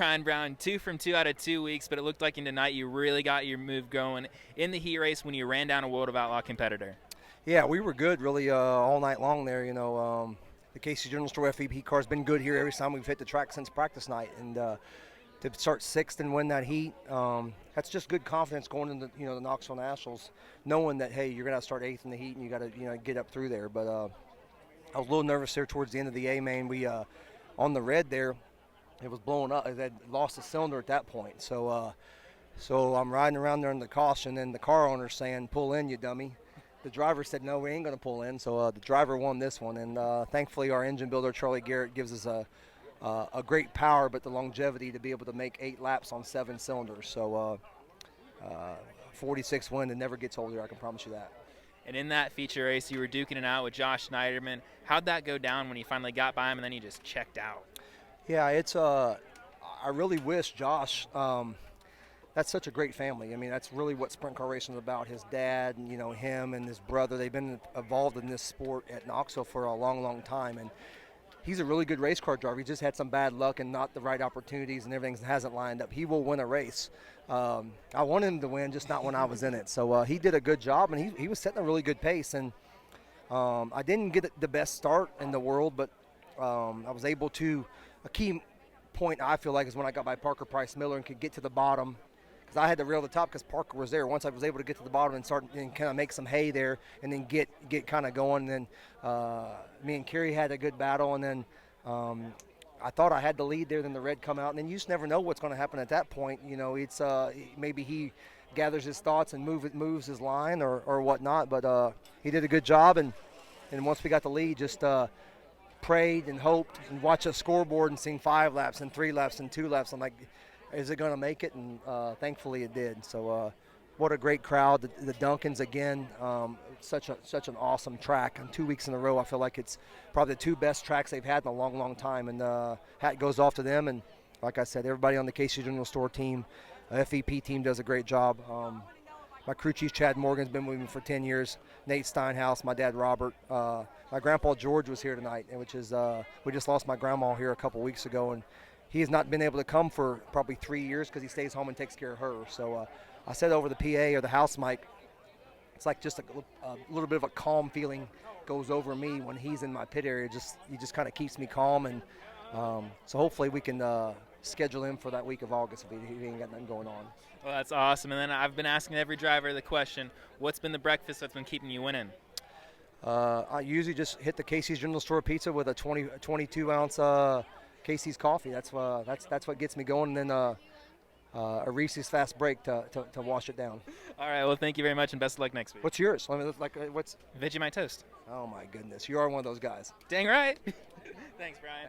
Brian Brown, 2 from 2 out of 2 weeks, but it looked like in tonight you really got your move going in the heat race when you ran down a World of Outlaw competitor. Yeah, we were good really all night long there. The Casey's General Store FEP car's been good here every time we've hit the track since practice night. And to start sixth and win that heat, that's just good confidence going into the Knoxville Nationals, knowing that, hey, you're going to start eighth in the heat and you got to get up through there. But I was a little nervous there towards the end of the A main. We on the red there, it was blowing up. It had lost a cylinder at that point. So I'm riding around there in the caution, and the car owner saying, "Pull in, you dummy." The driver said, "No, we ain't going to pull in." So the driver won this one, and thankfully our engine builder, Charlie Garrett, gives us a great power, but the longevity to be able to make 8 laps on 7 cylinders. So 46 win and never gets older, I can promise you that. And in that feature race, you were duking it out with Josh Schneiderman. How'd that go down when you finally got by him and then he just checked out? Yeah, I really wish Josh. That's such a great family. I mean, that's really what sprint car racing is about. His dad, and him and his brother, they've been involved in this sport at Knoxville for a long, long time. And he's a really good race car driver. He just had some bad luck and not the right opportunities, and everything hasn't lined up. He will win a race. I wanted him to win, just not when I was in it. So he did a good job, and he was setting a really good pace. And I didn't get the best start in the world, but I was able to. A key point I feel like is when I got by Parker Price Miller and could get to the bottom. Because I had to rail the top because Parker was there. Once I was able to get to the bottom and start and kind of make some hay there and then get kind of going. And then me and Kerry had a good battle. And then I thought I had the lead there. Then the red come out. And then you just never know what's going to happen at that point. It's maybe he gathers his thoughts and moves his line or whatnot. But he did a good job. And once we got the lead, just prayed and hoped and watched a scoreboard and seen 5 laps and 3 laps and 2 laps. I'm like, is it going to make it? And thankfully it did. So what a great crowd. The Duncans, again, such an awesome track. And 2 weeks in a row, I feel like it's probably the 2 best tracks they've had in a long, long time. And hat goes off to them. And like I said, everybody on the Casey General Store team, FEP team does a great job. My crew chief, Chad Morgan's been with me for 10 years. Nate Steinhaus, my dad, Robert. My grandpa, George, was here tonight, which is we just lost my grandma here a couple weeks ago. And he has not been able to come for probably 3 years because he stays home and takes care of her. So I said over the PA or the house mic, it's like just a little bit of a calm feeling goes over me when he's in my pit area. He just kind of keeps me calm. And so hopefully we can schedule him for that week of August if he ain't got nothing going on. Well, that's awesome. And then I've been asking every driver the question, what's been the breakfast that's been keeping you winning? I usually just hit the Casey's General Store pizza with a 22-ounce Casey's coffee. That's what gets me going, and then a Reese's Fast Break to wash it down. All right. Well, thank you very much, and best of luck next week. What's yours? What's Vegemite toast. Oh my goodness, you are one of those guys. Dang right. Thanks, Brian.